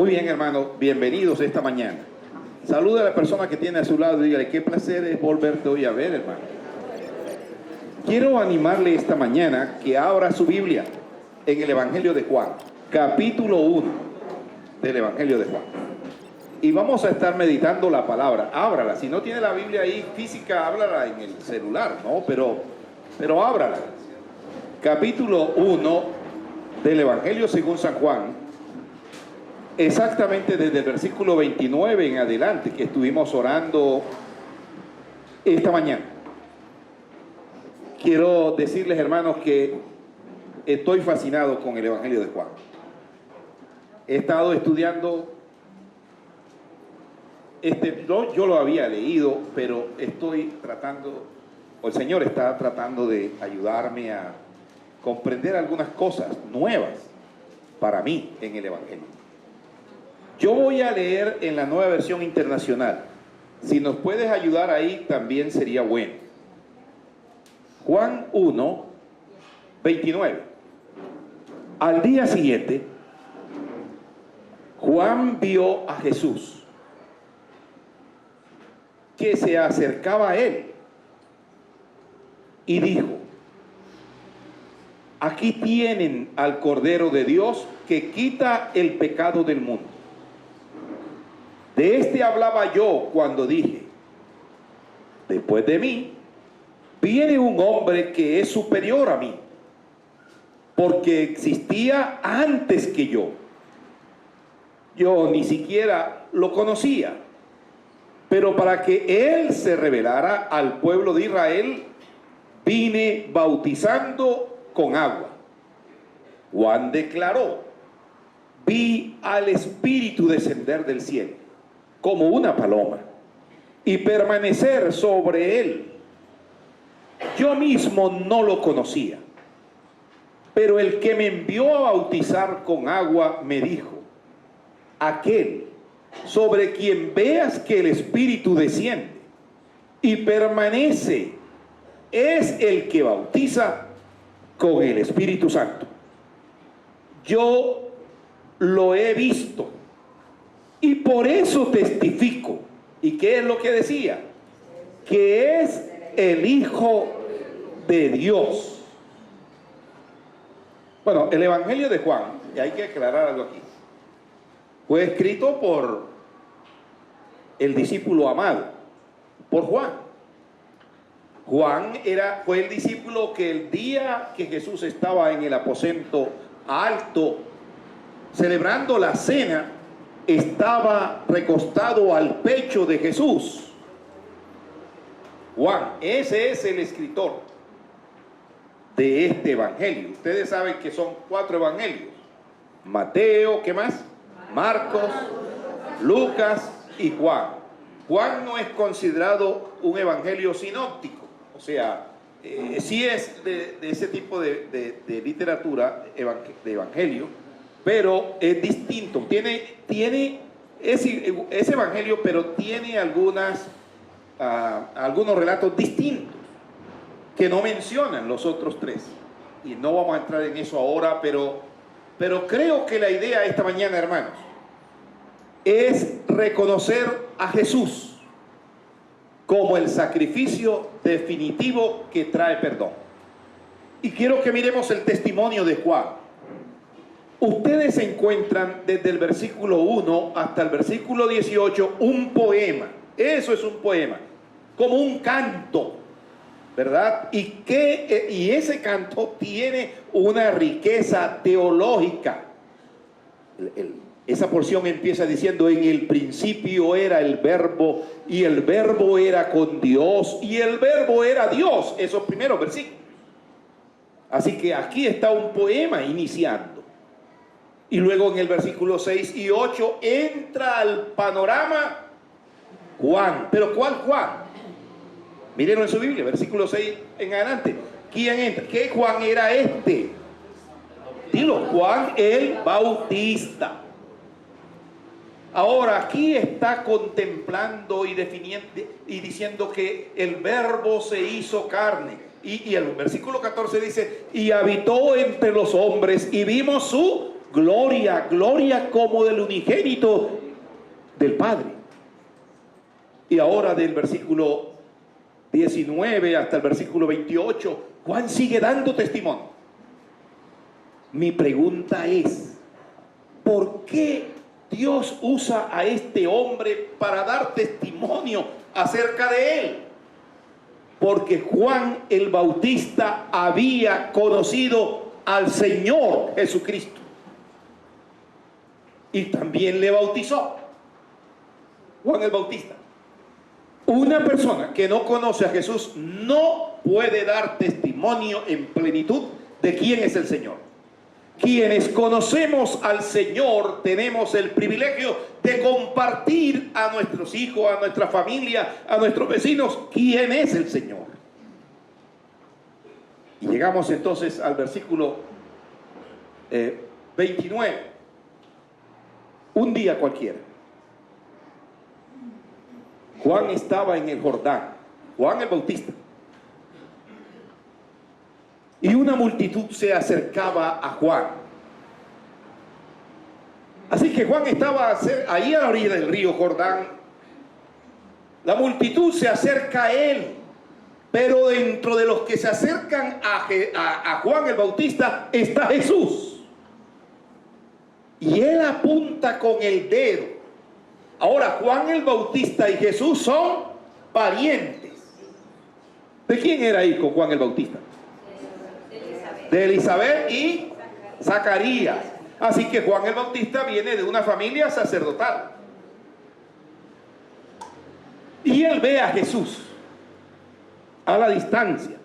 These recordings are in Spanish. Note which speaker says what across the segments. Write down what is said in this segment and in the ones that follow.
Speaker 1: Muy bien, hermano, bienvenidos esta mañana. Saluda a la persona que tiene a su lado y dígale, qué placer es volverte hoy a ver, hermano. Quiero animarle esta mañana que abra su Biblia en el Evangelio de Juan, capítulo 1 del Evangelio de Juan. Y vamos a estar meditando la palabra. Ábrala, si no tiene la Biblia ahí física, háblala en el celular, ¿no? Pero ábrala. Capítulo 1 del Evangelio según San Juan, exactamente desde el versículo 29 en adelante, que estuvimos orando esta mañana. Quiero decirles, hermanos, que estoy fascinado con el Evangelio de Juan. He estado estudiando, yo lo había leído, pero estoy tratando, o el Señor está tratando de ayudarme a comprender algunas cosas nuevas para mí en el Evangelio. Yo voy a leer en la Nueva Versión Internacional. Si nos puedes ayudar ahí, también sería bueno. Juan 1, 29. Al día siguiente, Juan vio a Jesús, que se acercaba a él, y dijo, aquí tienen al Cordero de Dios que quita el pecado del mundo. De este hablaba yo cuando dije, después de mí, viene un hombre que es superior a mí, porque existía antes que yo. Yo ni siquiera lo conocía, pero para que él se revelara al pueblo de Israel, vine bautizando con agua. Juan declaró, vi al Espíritu descender del cielo como una paloma y permanecer sobre él. Yo mismo no lo conocía, pero el que me envió a bautizar con agua me dijo, aquel sobre quien veas que el Espíritu desciende y permanece es el que bautiza con el Espíritu Santo. Yo lo he visto y por eso testifico. ¿Y qué es lo que decía? Que es el Hijo de Dios. Bueno, el Evangelio de Juan, y hay que aclarar algo aquí, fue escrito por el discípulo amado, por Juan. Juan fue el discípulo que el día que Jesús estaba en el aposento alto, celebrando la cena, estaba recostado al pecho de Jesús. Juan, ese es el escritor de este evangelio. Ustedes saben que son 4 evangelios: Mateo, ¿qué más? Marcos, Lucas y Juan. Juan no es considerado un evangelio sinóptico, o sea, sí es de ese tipo de literatura, de evangelio, pero es distinto. Tiene ese evangelio, pero tiene algunos relatos distintos que no mencionan los otros 3. Y no vamos a entrar en eso ahora, pero creo que la idea esta mañana, hermanos, es reconocer a Jesús como el sacrificio definitivo que trae perdón. Y quiero que miremos el testimonio de Juan. Ustedes encuentran desde el versículo 1 hasta el versículo 18 un poema. Eso es un poema, como un canto, ¿verdad? Y ese canto tiene una riqueza teológica. Esa porción empieza diciendo, en el principio era el verbo, y el verbo era con Dios, y el verbo era Dios. Esos primeros versículos. Así que aquí está un poema iniciando. Y luego en el versículo 6 y 8 entra al panorama Juan. ¿Pero cuál Juan? Mírenlo en su Biblia, versículo 6 en adelante. ¿Quién entra? ¿Qué Juan era este? Dilo, Juan el Bautista. Ahora aquí está contemplando y definiendo y diciendo que el verbo se hizo carne. Y el versículo 14 dice, y habitó entre los hombres y vimos su gloria, gloria como del unigénito del Padre. Y ahora del versículo 19 hasta el versículo 28, Juan sigue dando testimonio. Mi pregunta es, ¿por qué Dios usa a este hombre para dar testimonio acerca de él? Porque Juan el Bautista había conocido al Señor Jesucristo y también le bautizó. Juan el Bautista. Una persona que no conoce a Jesús no puede dar testimonio en plenitud de quién es el Señor. Quienes conocemos al Señor tenemos el privilegio de compartir a nuestros hijos, a nuestra familia, a nuestros vecinos, quién es el Señor. Y llegamos entonces al versículo 29. Un día cualquiera, Juan estaba en el Jordán, Juan el Bautista, y una multitud se acercaba a Juan. Así que Juan estaba ahí a la orilla del río Jordán. La multitud se acerca a él, pero dentro de los que se acercan a Juan el Bautista está Jesús. Y él apunta con el dedo. Ahora, Juan el Bautista y Jesús son parientes. ¿De quién era hijo Juan el Bautista? De Elizabeth y Zacarías. Así que Juan el Bautista viene de una familia sacerdotal. Y él ve a Jesús a la distancia.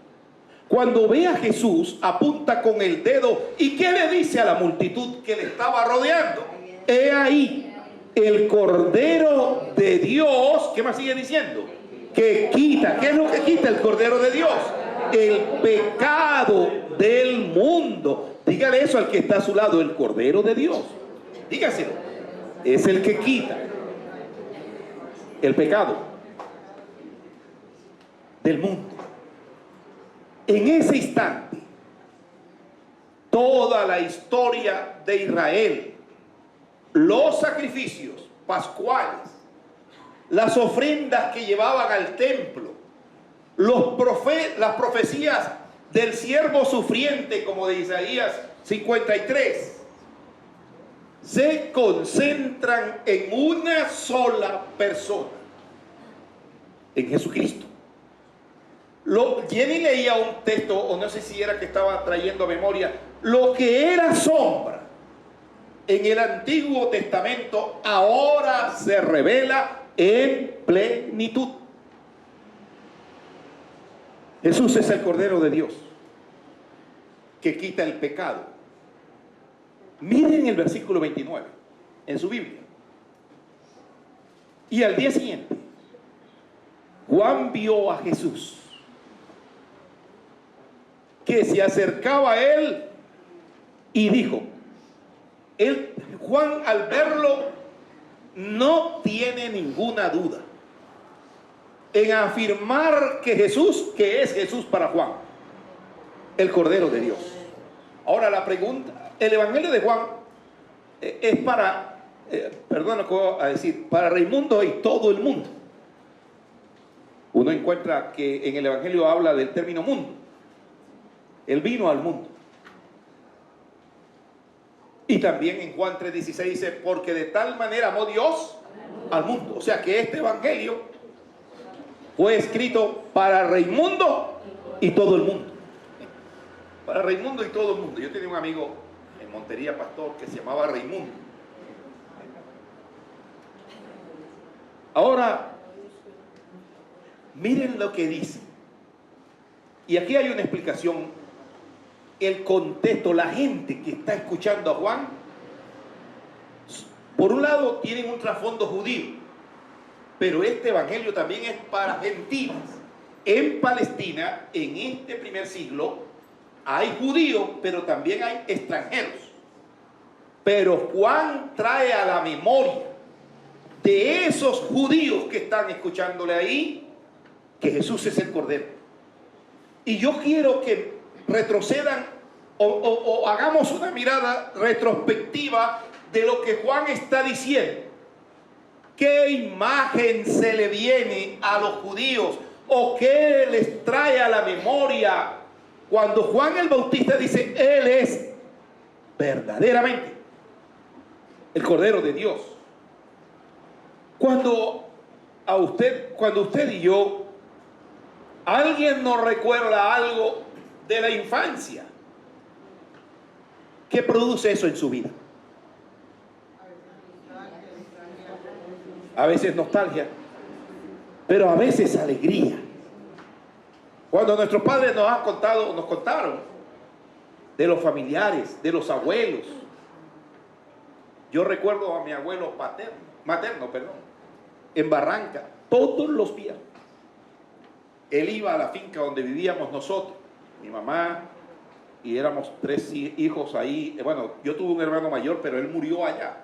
Speaker 1: Cuando ve a Jesús, apunta con el dedo. ¿Y qué le dice a la multitud que le estaba rodeando? He ahí el Cordero de Dios. ¿Qué más sigue diciendo? Que quita. ¿Qué es lo que quita el Cordero de Dios? El pecado del mundo. Dígale eso al que está a su lado, el Cordero de Dios. Dígaselo. Es el que quita el pecado del mundo. En ese instante, toda la historia de Israel, los sacrificios pascuales, las ofrendas que llevaban al templo, las profecías del siervo sufriente, como de Isaías 53, se concentran en una sola persona, en Jesucristo. Jenny leía un texto, o no sé si era que estaba trayendo a memoria, lo que era sombra en el Antiguo Testamento ahora se revela en plenitud. Jesús es el Cordero de Dios que quita el pecado. Miren el versículo 29 en su Biblia. Y al día siguiente, Juan vio a Jesús que se acercaba a él y dijo, Juan al verlo no tiene ninguna duda en afirmar que Jesús, que es Jesús para Juan, el Cordero de Dios. Ahora la pregunta, el Evangelio de Juan es para, perdón lo que voy a decir, para Raimundo y todo el mundo. Uno encuentra que en el Evangelio habla del término mundo. Él vino al mundo. Y también en Juan 3:16 dice, porque de tal manera amó Dios al mundo. O sea que este Evangelio fue escrito para Raimundo y todo el mundo. Para Raimundo y todo el mundo. Yo tenía un amigo en Montería, pastor, que se llamaba Raimundo. Ahora, miren lo que dice. Y aquí hay una explicación. El contexto, la gente que está escuchando a Juan, por un lado tienen un trasfondo judío, pero este evangelio también es para gentiles. En Palestina, en este primer siglo, hay judíos, pero también hay extranjeros. Pero Juan trae a la memoria de esos judíos que están escuchándole ahí, que Jesús es el Cordero. Y yo quiero que retrocedan o hagamos una mirada retrospectiva de lo que Juan está diciendo. ¿Qué imagen se le viene a los judíos o qué les trae a la memoria cuando Juan el Bautista dice, Él es verdaderamente el Cordero de Dios? Cuando usted y yo, alguien nos recuerda algo de la infancia, ¿qué produce eso en su vida? A veces nostalgia, pero a veces alegría. Cuando nuestros padres nos contaron de los familiares, de los abuelos. Yo recuerdo a mi abuelo materno, en Barranca, todos los viernes. Él iba a la finca donde vivíamos nosotros, mi mamá, y éramos 3 hijos ahí. Bueno, yo tuve un hermano mayor, pero él murió allá.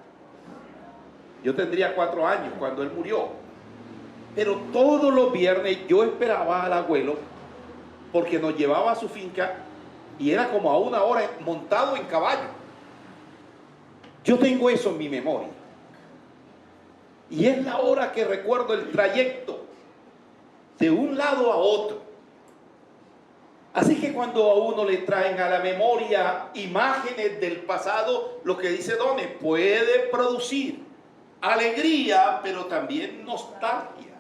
Speaker 1: Yo tendría 4 años cuando él murió. Pero todos los viernes yo esperaba al abuelo porque nos llevaba a su finca y era como a 1 hora montado en caballo. Yo tengo eso en mi memoria. Y es la hora que recuerdo el trayecto de un lado a otro. Así que cuando a uno le traen a la memoria imágenes del pasado, lo que dice Done puede producir alegría, pero también nostalgia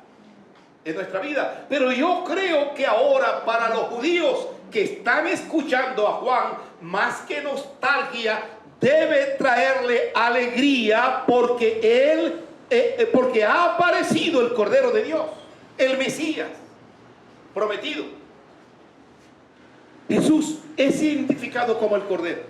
Speaker 1: en nuestra vida. Pero yo creo que ahora para los judíos que están escuchando a Juan, más que nostalgia, debe traerle alegría porque porque ha aparecido el Cordero de Dios, el Mesías prometido. Jesús es identificado como el Cordero.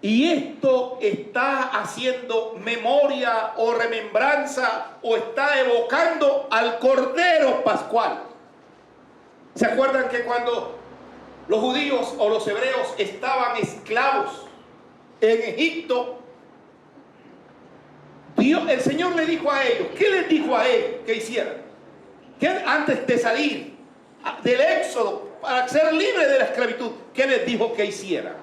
Speaker 1: Y esto está haciendo memoria o remembranza o está evocando al Cordero Pascual. ¿Se acuerdan que cuando los judíos o los hebreos estaban esclavos en Egipto, el Señor le dijo a ellos, ¿qué les dijo a ellos que hicieran? Que antes de salir del éxodo para ser libres de la esclavitud, ¿qué les dijo que hicieran?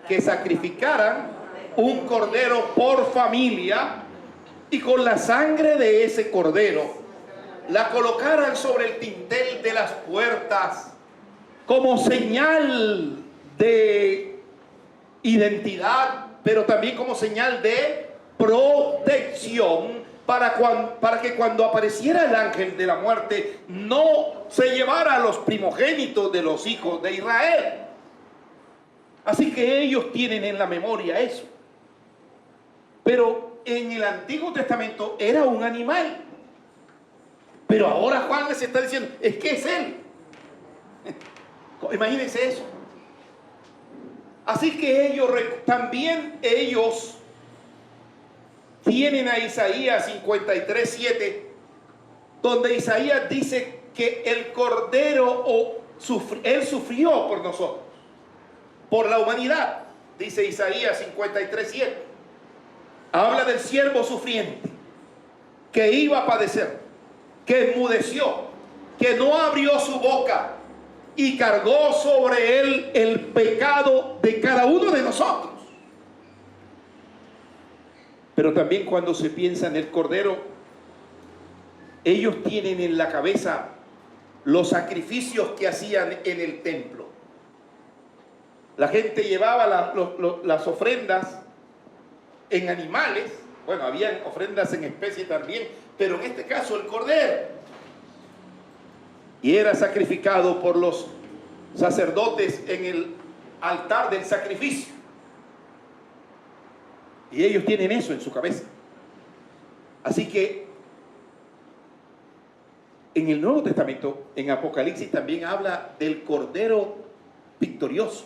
Speaker 1: Que sacrificaran un cordero por familia y con la sangre de ese cordero la colocaran sobre el dintel de las puertas como señal de identidad, pero también como señal de protección para que cuando apareciera el ángel de la muerte no se llevara a los primogénitos de los hijos de Israel. Así que ellos tienen en la memoria eso. Pero en el Antiguo Testamento era un animal. Pero ahora Juan les está diciendo, es que es Él. Imagínense eso. Así que también ellos tienen a Isaías 53:7, donde Isaías dice que el Cordero, Él sufrió por nosotros, por la humanidad. Dice Isaías 53:7. Habla del siervo sufriente que iba a padecer, que enmudeció, que no abrió su boca y cargó sobre él el pecado de cada uno de nosotros. Pero también cuando se piensa en el Cordero, ellos tienen en la cabeza los sacrificios que hacían en el templo. La gente llevaba las ofrendas en animales. Bueno, habían ofrendas en especie también, pero en este caso el Cordero. Y era sacrificado por los sacerdotes en el altar del sacrificio. Y ellos tienen eso en su cabeza. Así que en el Nuevo Testamento, en Apocalipsis, también habla del Cordero victorioso.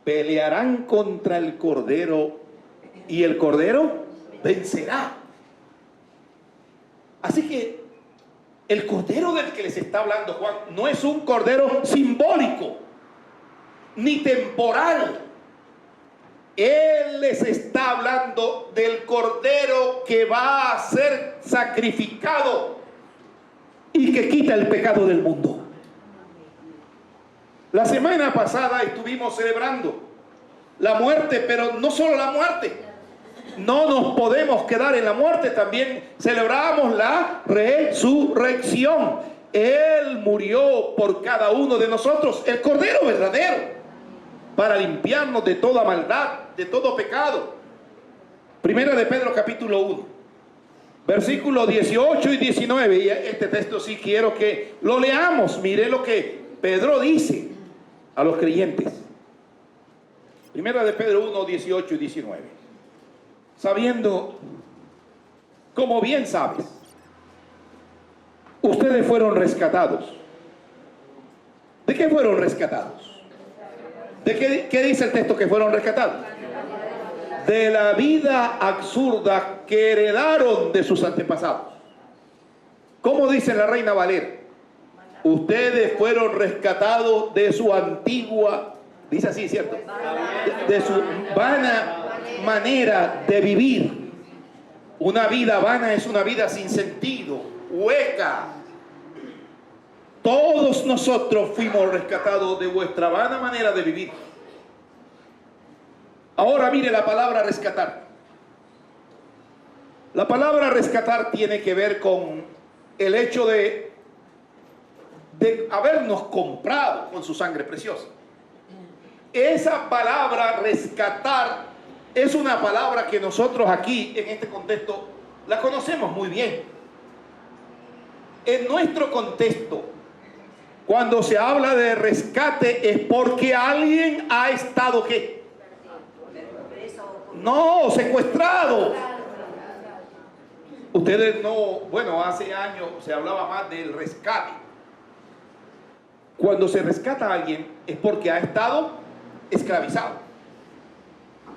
Speaker 1: Pelearán contra el Cordero y el Cordero vencerá. Así que el Cordero del que les está hablando Juan no es un Cordero simbólico ni temporal. Él les está hablando del Cordero que va a ser sacrificado y que quita el pecado del mundo. La semana pasada estuvimos celebrando la muerte, pero no solo la muerte. No nos podemos quedar en la muerte, también celebramos la resurrección. Él murió por cada uno de nosotros, el Cordero verdadero, para limpiarnos de toda maldad, de todo pecado. Primera de Pedro capítulo 1, versículos 18 y 19. Y este texto sí quiero que lo leamos. Mire lo que Pedro dice a los creyentes. Primera de Pedro 1, 18 y 19. Sabiendo, como bien sabes, ustedes fueron rescatados. ¿De qué fueron rescatados? ¿De qué dice el texto que fueron rescatados? De la vida absurda que heredaron de sus antepasados. ¿Cómo dice la Reina Valera? Ustedes fueron rescatados de su antigua, dice así, ¿cierto? De su vana manera de vivir. Una vida vana es una vida sin sentido, hueca. Todos nosotros fuimos rescatados de vuestra vana manera de vivir. Ahora mire la palabra rescatar. La palabra rescatar tiene que ver con el hecho de habernos comprado con su sangre preciosa. Esa palabra rescatar es una palabra que nosotros aquí en este contexto la conocemos muy bien. En nuestro contexto, cuando se habla de rescate es porque alguien ha estado ¿qué? No, secuestrado. Ustedes no, bueno, hace años se hablaba más del rescate. Cuando se rescata a alguien es porque ha estado esclavizado,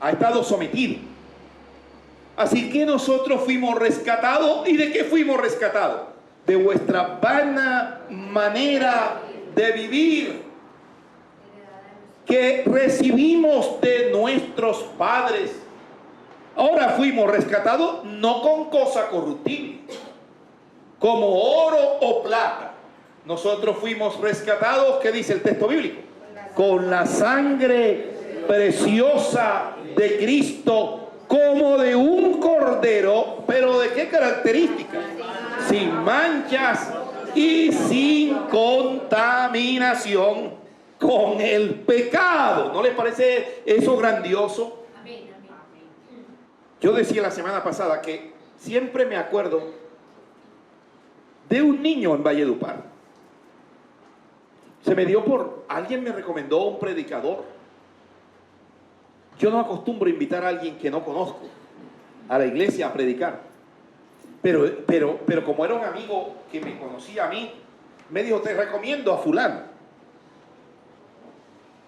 Speaker 1: ha estado sometido. Así que nosotros fuimos rescatados. ¿Y de qué fuimos rescatados? De vuestra vana manera de vivir que recibimos de nuestros padres. Ahora fuimos rescatados no con cosa corruptible, como oro o plata. Nosotros fuimos rescatados, ¿qué dice el texto bíblico? Con la sangre preciosa de Cristo, como de un cordero. ¿Pero de qué características? Sin manchas y sin contaminación con el pecado. ¿No les parece eso grandioso? Yo decía la semana pasada que siempre me acuerdo de un niño en Valledupar. Se me dio alguien me recomendó un predicador. Yo no acostumbro invitar a alguien que no conozco a la iglesia a predicar. Pero como era un amigo que me conocía a mí, me dijo, te recomiendo a fulano.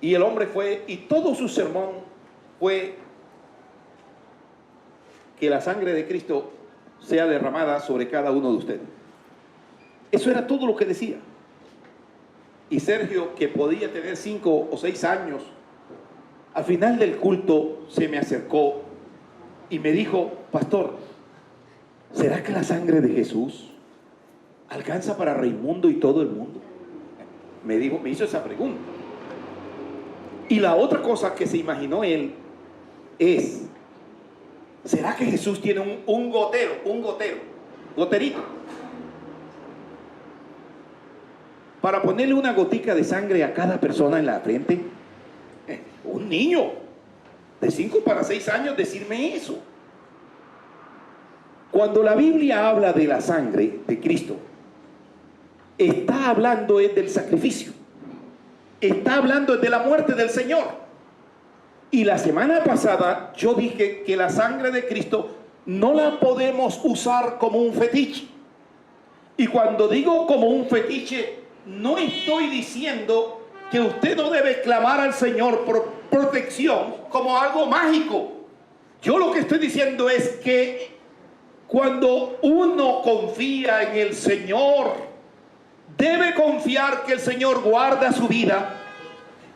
Speaker 1: Y el hombre fue, y todo su sermón fue que la sangre de Cristo sea derramada sobre cada uno de ustedes. Eso era todo lo que decía. Y Sergio, que podía tener 5 o 6 años, al final del culto se me acercó y me dijo, pastor, ¿será que la sangre de Jesús alcanza para Raimundo y todo el mundo? Me hizo esa pregunta. Y la otra cosa que se imaginó él es, ¿será que Jesús tiene un goterito, para ponerle una gotica de sangre a cada persona en la frente? Un niño de 5 para 6 años decirme eso. Cuando la Biblia habla de la sangre de Cristo, está hablando del sacrificio, está hablando de la muerte del Señor. Y la semana pasada yo dije que la sangre de Cristo no la podemos usar como un fetiche. Y cuando digo como un fetiche, no estoy diciendo que usted no debe clamar al Señor por protección como algo mágico. Yo lo que estoy diciendo es que cuando uno confía en el Señor, debe confiar que el Señor guarda su vida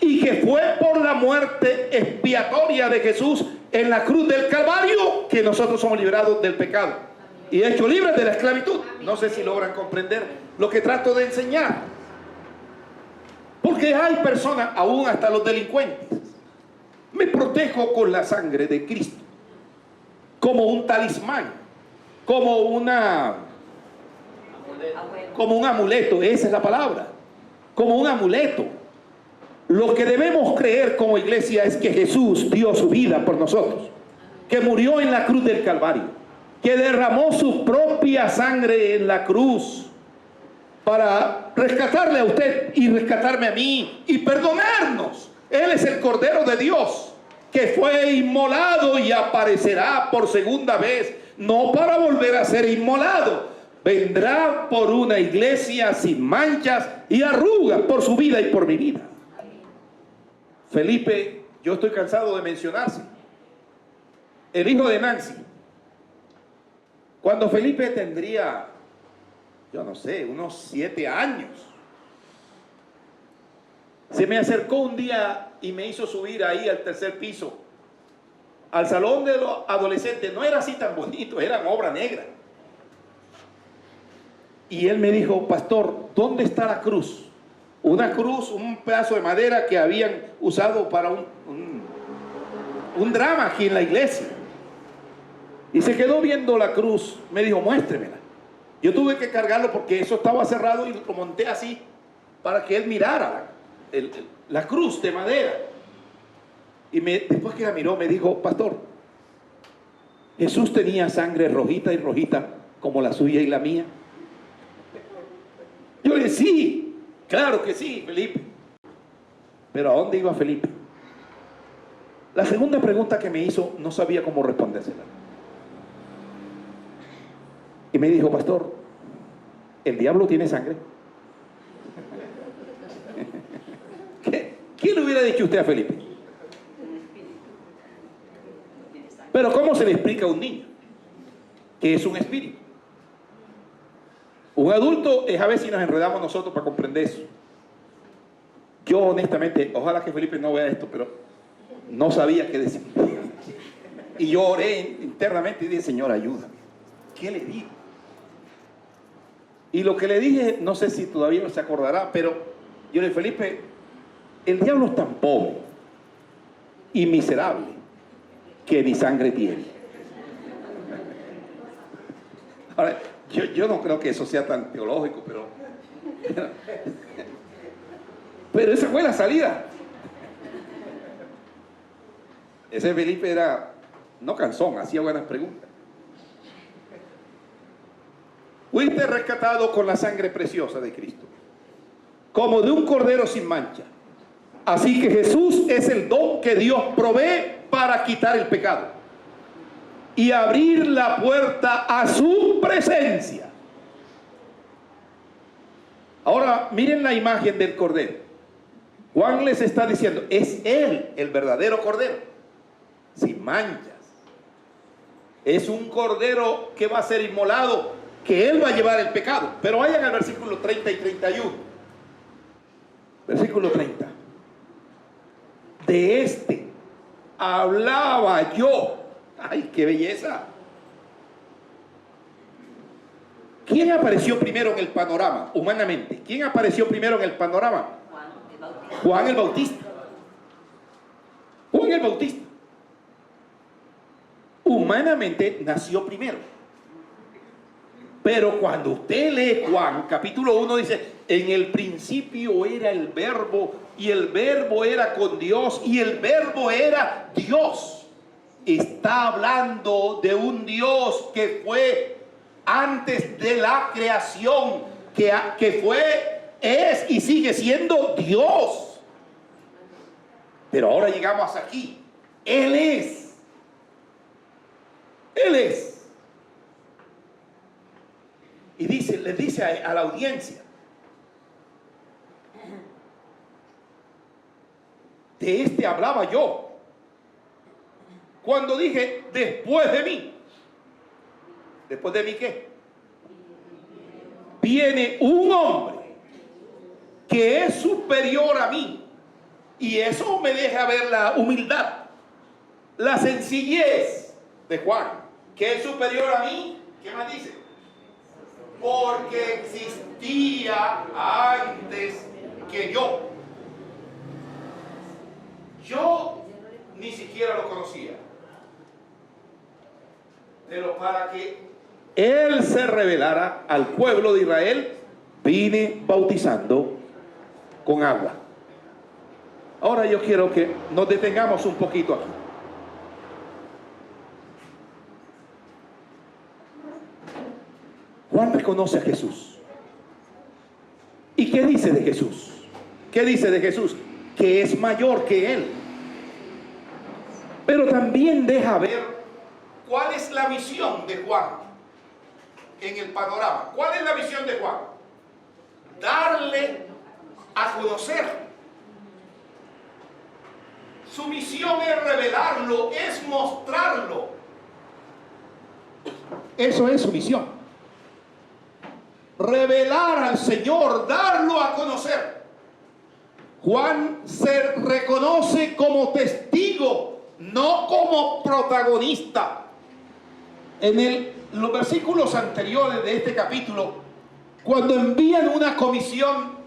Speaker 1: y que fue por la muerte expiatoria de Jesús en la cruz del Calvario que nosotros somos liberados del pecado y hechos libres de la esclavitud. No sé si logran comprender lo que trato de enseñar. Porque hay personas, aún hasta los delincuentes. Me protejo con la sangre de Cristo, como un talismán, como un amuleto, esa es la palabra, como un amuleto. Lo que debemos creer como iglesia es que Jesús dio su vida por nosotros, que murió en la cruz del Calvario, que derramó su propia sangre en la cruz para rescatarle a usted y rescatarme a mí y perdonarnos. Él es el Cordero de Dios que fue inmolado y aparecerá por segunda vez, no para volver a ser inmolado. Vendrá por una iglesia sin manchas y arrugas, por su vida y por mi vida. Felipe, yo estoy cansado de mencionarse, el hijo de Nancy. Cuando Felipe tendría, yo no sé, unos 7 años, se me acercó un día y me hizo subir ahí al 3er piso, al salón de los adolescentes. No era así tan bonito, era obra negra. Y él me dijo: pastor, ¿dónde está la cruz? Una cruz, un pedazo de madera que habían usado para un drama aquí en la iglesia. Y se quedó viendo la cruz. Me dijo: muéstremela. Yo tuve que cargarlo porque eso estaba cerrado y lo monté así para que él mirara la cruz de madera. Y después que la miró me dijo: pastor, Jesús tenía sangre rojita y rojita como la suya y la mía. Yo le dije: sí, claro que sí, Felipe. Pero ¿a dónde iba Felipe? La segunda pregunta que me hizo no sabía cómo respondérsela. Y me dijo: pastor, ¿el diablo tiene sangre? ¿Qué le hubiera dicho usted a Felipe? Pero ¿cómo se le explica a un niño que es un espíritu? Un adulto es a ver si nos enredamos nosotros para comprender eso. Yo honestamente, ojalá que Felipe no vea esto, pero no sabía qué decir. Y yo oré internamente y dije: Señor, ayúdame. ¿Qué le digo? Y lo que le dije, no sé si todavía no se acordará, pero yo le dije: Felipe, el diablo es tan pobre y miserable que ni sangre tiene. Ahora, yo no creo que eso sea tan teológico, pero esa fue la salida. Ese Felipe era, no cansón, hacía buenas preguntas. Fuiste rescatado con la sangre preciosa de Cristo, como de un cordero sin mancha. Así que Jesús es el don que Dios provee para quitar el pecado y abrir la puerta a su presencia. Ahora miren la imagen del cordero. Juan les está diciendo: es Él el verdadero cordero, sin manchas. Es un cordero que va a ser inmolado, que Él va a llevar el pecado. Pero vayan al versículo 30 y 31. Versículo 30. De este hablaba yo. ¡Ay, qué belleza! ¿Quién apareció primero en el panorama, humanamente? ¿Quién apareció primero en el panorama? Juan el Bautista. Juan el Bautista. Humanamente nació primero. Pero cuando usted lee Juan, capítulo 1, dice: en el principio era el verbo, y el verbo era con Dios, y el verbo era Dios. Está hablando de un Dios que fue antes de la creación, que fue, es y sigue siendo Dios. Pero ahora llegamos hasta aquí. Él es. Él es. Y le dice a la audiencia: de este hablaba yo cuando dije: después de mí. ¿Después de mí qué? Viene un hombre que es superior a mí. Y eso me deja ver la humildad, la sencillez de Juan, que es superior a mí. ¿Qué más dice? Porque existía antes que yo. Yo ni siquiera lo conocía. Pero para que Él se revelara al pueblo de Israel, vine bautizando con agua. Ahora yo quiero que nos detengamos un poquito aquí. Juan reconoce a Jesús. ¿Y qué dice de Jesús? ¿Qué dice de Jesús? Que es mayor que Él. Pero también deja ver cuál es la visión de Juan en el panorama. ¿Cuál es la visión de Juan? Darle a conocer. Su misión es revelarlo, es mostrarlo. Eso es su misión. Revelar al Señor, darlo a conocer. Juan se reconoce como testigo, no como protagonista. En los versículos anteriores de este capítulo, cuando envían una comisión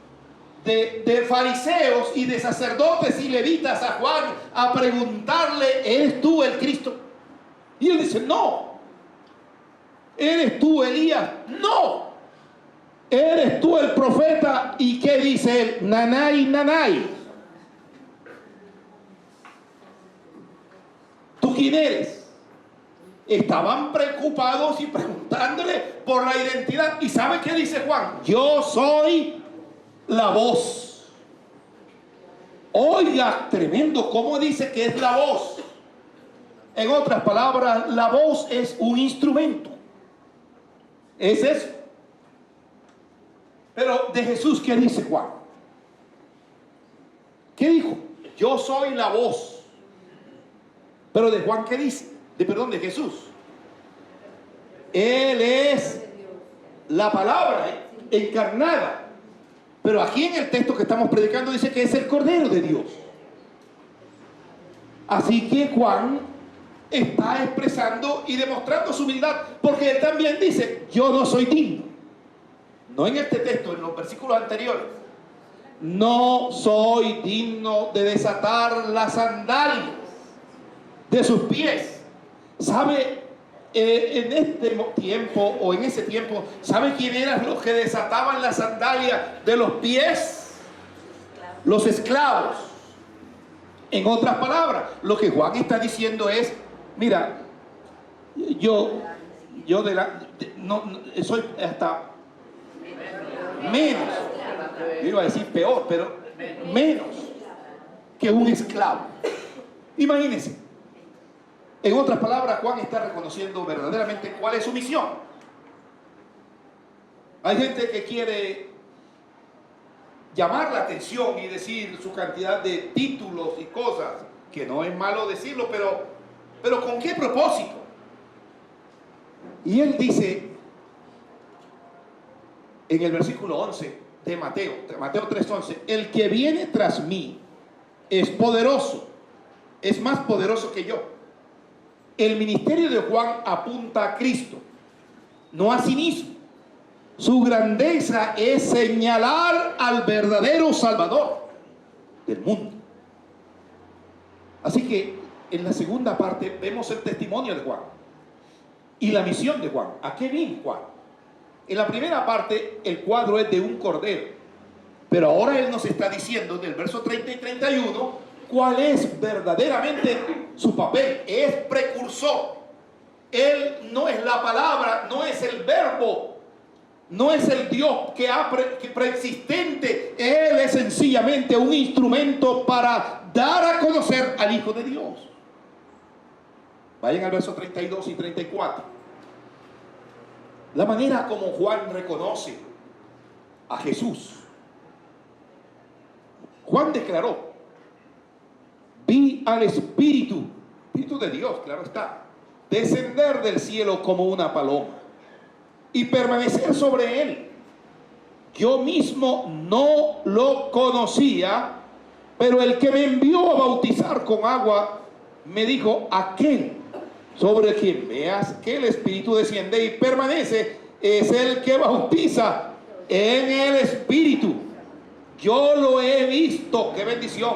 Speaker 1: de fariseos y de sacerdotes y levitas a Juan a preguntarle: ¿eres tú el Cristo? Y él dice: no. ¿Eres tú Elías? No. ¿Eres tú el profeta? ¿Y qué dice él? Nanay, nanay. ¿Tú quién eres? Estaban preocupados y preguntándole por la identidad. ¿Y sabe qué dice Juan? Yo soy la voz. Oiga, tremendo, ¿cómo dice que es la voz? En otras palabras, la voz es un instrumento. Es eso. Pero de Jesús, ¿qué dice Juan? ¿Qué dijo? Yo soy la voz. Pero de Juan, ¿qué dice? De Jesús. Él es la palabra encarnada. Pero aquí en el texto que estamos predicando dice que es el Cordero de Dios. Así que Juan está expresando y demostrando su humildad, porque él también dice: yo no soy digno. No en este texto, en los versículos anteriores. No soy digno de desatar las sandalias de sus pies. ¿Sabe? En este tiempo o en ese tiempo, ¿sabe quién eran los que desataban las sandalias de los pies? Los esclavos. En otras palabras, lo que Juan está diciendo es: mira, yo soy hasta menos, yo iba a decir peor, pero menos que un esclavo. Imagínense. En otras palabras, Juan está reconociendo verdaderamente cuál es su misión. Hay gente que quiere llamar la atención y decir su cantidad de títulos y cosas, que no es malo decirlo, pero ¿con qué propósito? Y él dice en el versículo 11 de Mateo 3:11: el que viene tras mí es poderoso, es más poderoso que yo. El ministerio de Juan apunta a Cristo, no a sí mismo. Su grandeza es señalar al verdadero Salvador del mundo. Así que en la segunda parte vemos el testimonio de Juan y la misión de Juan. ¿A qué vino Juan? En la primera parte el cuadro es de un cordero, pero ahora él nos está diciendo en el verso 30 y 31 cuál es verdaderamente su papel. Es precursor. Él no es la palabra, no es el verbo, no es el Dios que preexistente. Él es sencillamente un instrumento para dar a conocer al Hijo de Dios. Vayan al verso 32 y 34. La manera como Juan reconoce a Jesús. Juan declaró: vi al Espíritu de Dios, claro está, descender del cielo como una paloma y permanecer sobre él. Yo mismo no lo conocía, pero el que me envió a bautizar con agua me dijo: aquel sobre quien veas que el Espíritu desciende y permanece es el que bautiza en el Espíritu. Yo lo he visto, qué bendición,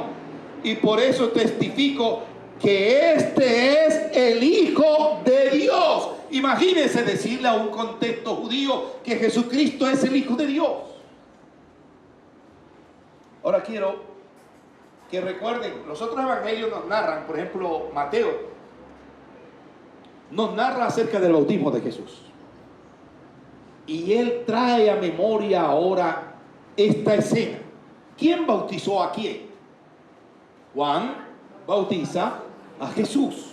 Speaker 1: y por eso testifico que este es el Hijo de Dios. Imagínense decirle a un contexto judío que Jesucristo es el Hijo de Dios. Ahora quiero que recuerden, los otros evangelios nos narran, por ejemplo, Mateo nos narra acerca del bautismo de Jesús. Y él trae a memoria ahora esta escena. ¿Quién bautizó a quién? Juan bautiza a Jesús.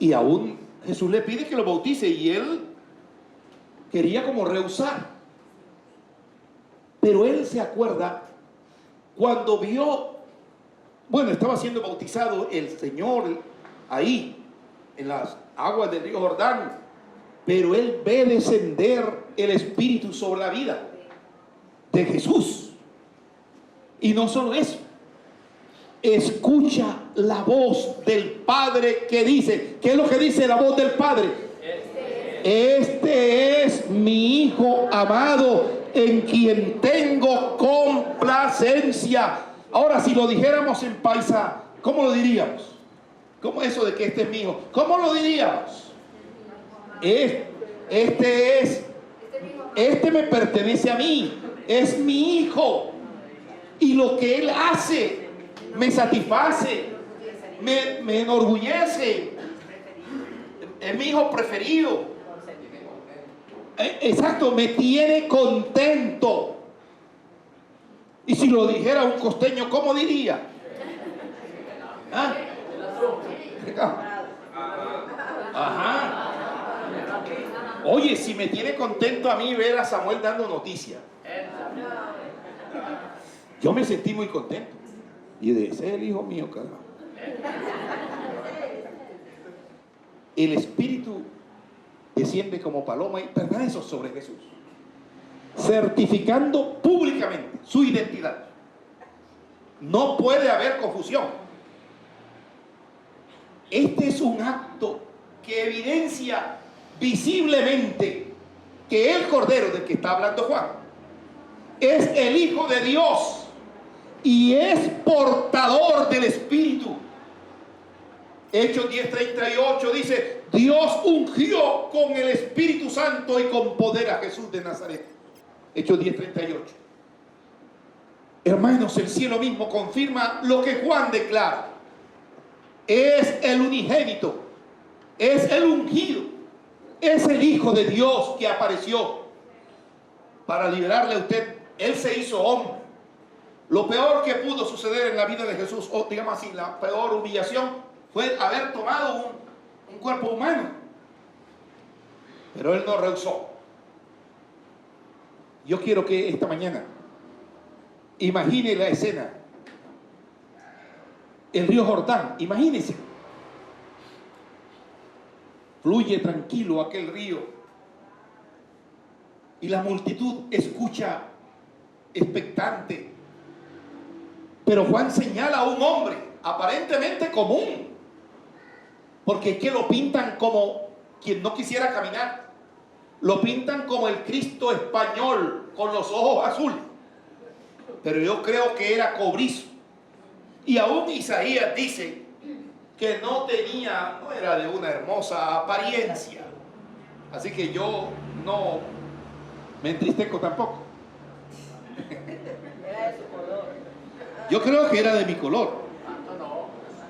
Speaker 1: Y aún Jesús le pide que lo bautice y él quería como rehusar. Pero él se acuerda cuando vio, bueno, estaba siendo bautizado el Señor ahí en las aguas del río Jordán, pero él ve descender el Espíritu sobre la vida de Jesús. Y no solo eso, escucha la voz del Padre que dice, ¿qué es lo que dice la voz del Padre? Este es mi Hijo amado, en quien tengo complacencia. Ahora, si lo dijéramos en paisa, ¿cómo lo diríamos? ¿Cómo eso de que este es mi hijo? ¿Cómo lo diríamos? Este me pertenece a mí, es mi hijo. Y lo que él hace me satisface, me enorgullece. Es mi hijo preferido. Exacto, me tiene contento. Y si lo dijera un costeño, ¿cómo diría? ¿Ah? Ajá. Oye, si me tiene contento a mí ver a Samuel dando noticia, yo me sentí muy contento. Y de ese es el hijo mío, carajo. El Espíritu desciende como paloma y permanece sobre Jesús, certificando públicamente su identidad. No puede haber confusión. Este es un acto que evidencia visiblemente que el Cordero del que está hablando Juan es el Hijo de Dios y es portador del Espíritu. Hechos 10:38 dice: Dios ungió con el Espíritu Santo y con poder a Jesús de Nazaret. Hechos 10:38. Hermanos, el cielo mismo confirma lo que Juan declara. Es el unigénito, es el ungido, es el Hijo de Dios que apareció para liberarle a usted. Él se hizo hombre. Lo peor que pudo suceder en la vida de Jesús, o digamos así, la peor humillación, fue haber tomado un cuerpo humano. Pero él no rehusó. Yo quiero que esta mañana imagine la escena. El río Jordán, imagínense. Fluye tranquilo aquel río. Y la multitud escucha expectante. Pero Juan señala a un hombre aparentemente común. Porque es que lo pintan como quien no quisiera caminar. Lo pintan como el Cristo español con los ojos azules. Pero yo creo que era cobrizo. Y aún Isaías dice que no era de una hermosa apariencia. Así que yo no me entristezco tampoco. Yo creo que era de mi color.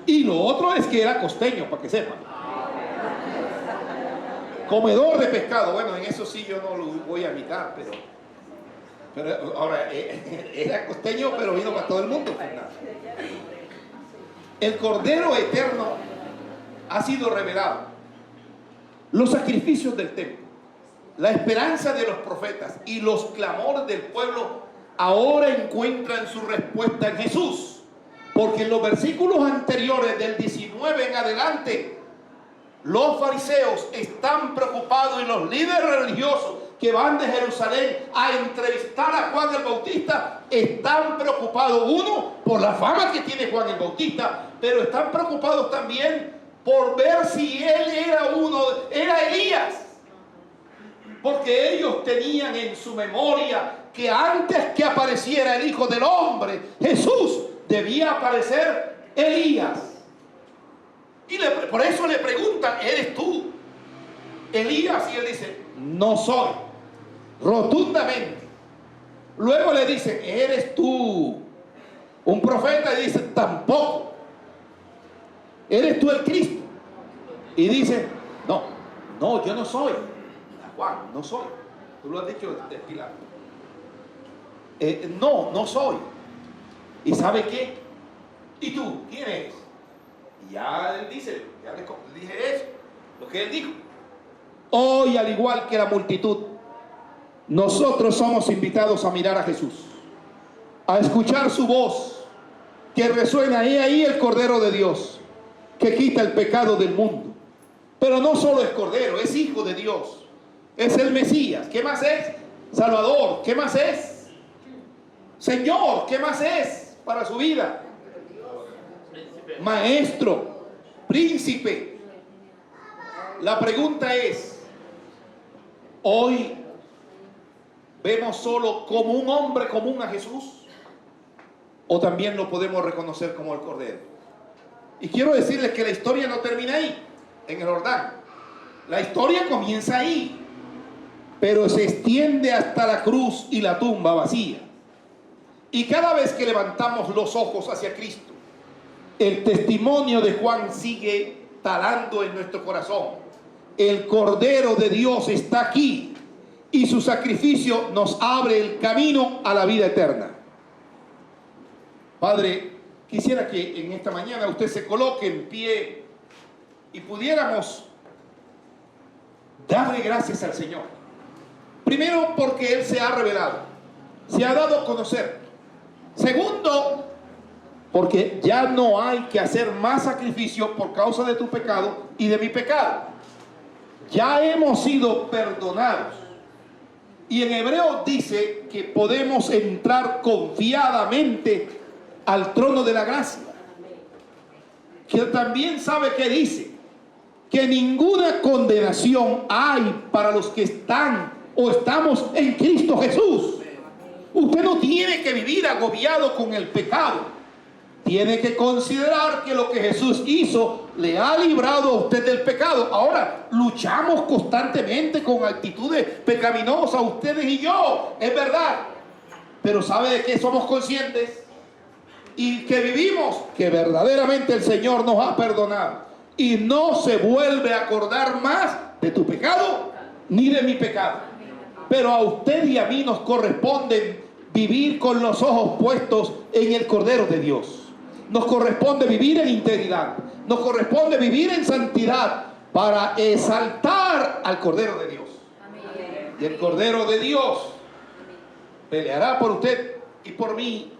Speaker 1: Y lo otro es que era costeño, para que sepan. Comedor de pescado. Bueno, en eso sí yo no lo voy a evitar, pero ahora era costeño, pero vino para todo el mundo. El Cordero Eterno ha sido revelado. Los sacrificios del templo, la esperanza de los profetas y los clamores del pueblo ahora encuentran su respuesta en Jesús. Porque en los versículos anteriores, del 19 en adelante, los fariseos están preocupados y los líderes religiosos que van de Jerusalén a entrevistar a Juan el Bautista están preocupados, uno, por la fama que tiene Juan el Bautista, pero están preocupados también por ver si él era Elías, porque ellos tenían en su memoria que antes que apareciera el Hijo del Hombre, Jesús debía aparecer Elías. Y por eso le preguntan, ¿eres tú Elías? Y él dice, no soy, rotundamente. Luego le dicen, ¿eres tú un profeta? Y dice, tampoco. ¿Eres tú el Cristo? Y dice, no, yo no soy. Juan, no soy. Tú lo has dicho de Pilato. No soy. ¿Y sabe qué? ¿Y tú? ¿Quién eres? Y ya él dice, ya le dije eso, lo que él dijo. Hoy, al igual que la multitud, nosotros somos invitados a mirar a Jesús, a escuchar su voz, que resuena ahí el Cordero de Dios, que quita el pecado del mundo. Pero no solo es Cordero, es Hijo de Dios, es el Mesías. ¿Qué más es? Salvador. ¿Qué más es? Señor. ¿Qué más es para su vida? Maestro, príncipe. La pregunta es, ¿hoy vemos solo como un hombre común a Jesús? ¿O también lo podemos reconocer como el Cordero? Y quiero decirles que la historia no termina ahí, en el Jordán. La historia comienza ahí, pero se extiende hasta la cruz y la tumba vacía. Y cada vez que levantamos los ojos hacia Cristo, el testimonio de Juan sigue talando en nuestro corazón. El Cordero de Dios está aquí y su sacrificio nos abre el camino a la vida eterna. Padre, quisiera que en esta mañana usted se coloque en pie y pudiéramos darle gracias al Señor. Primero, porque Él se ha revelado, se ha dado a conocer. Segundo, porque ya no hay que hacer más sacrificio por causa de tu pecado y de mi pecado. Ya hemos sido perdonados. Y en Hebreos dice que podemos entrar confiadamente al trono de la gracia. Que también sabe que dice que ninguna condenación hay para los que están o estamos en Cristo Jesús. Usted no tiene que vivir agobiado con el pecado. Tiene que considerar que lo que Jesús hizo le ha librado a usted del pecado. Ahora, luchamos constantemente con actitudes pecaminosas, ustedes y yo, es verdad. Pero ¿sabe de qué somos conscientes? Y que vivimos, que verdaderamente el Señor nos ha perdonado. Y no se vuelve a acordar más de tu pecado ni de mi pecado. Pero a usted y a mí nos corresponde vivir con los ojos puestos en el Cordero de Dios. Nos corresponde vivir en integridad. Nos corresponde vivir en santidad para exaltar al Cordero de Dios. Amén. Y el Cordero de Dios peleará por usted y por mí,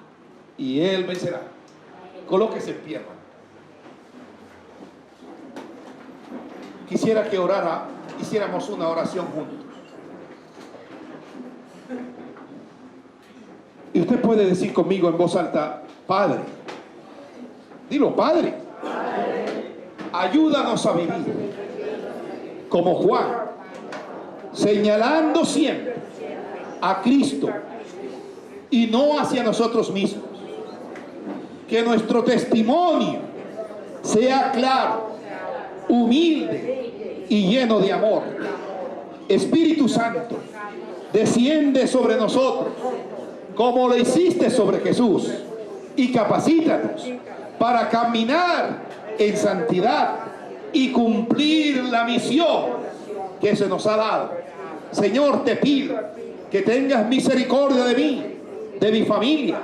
Speaker 1: y Él vencerá. Colóquese en pie, hermano. Quisiera que hiciéramos una oración juntos. Y usted puede decir conmigo en voz alta, Padre. Dilo, Padre. Ayúdanos a vivir como Juan, señalando siempre a Cristo y no hacia nosotros mismos. Que nuestro testimonio sea claro, humilde y lleno de amor. Espíritu Santo, desciende sobre nosotros como lo hiciste sobre Jesús y capacítanos para caminar en santidad y cumplir la misión que se nos ha dado. Señor, te pido que tengas misericordia de mí, de mi familia,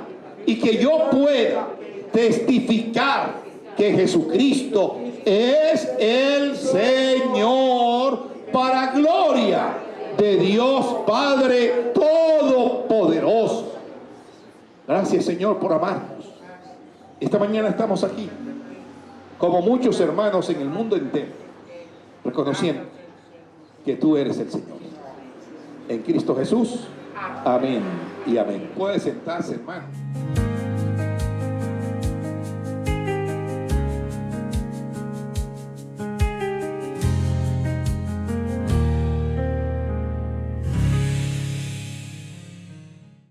Speaker 1: y que yo pueda testificar que Jesucristo es el Señor para gloria de Dios Padre Todopoderoso. Gracias, Señor, por amarnos. Esta mañana estamos aquí, como muchos hermanos en el mundo entero, reconociendo que tú eres el Señor. En Cristo Jesús. Amén y amén. Puede sentarse, hermano.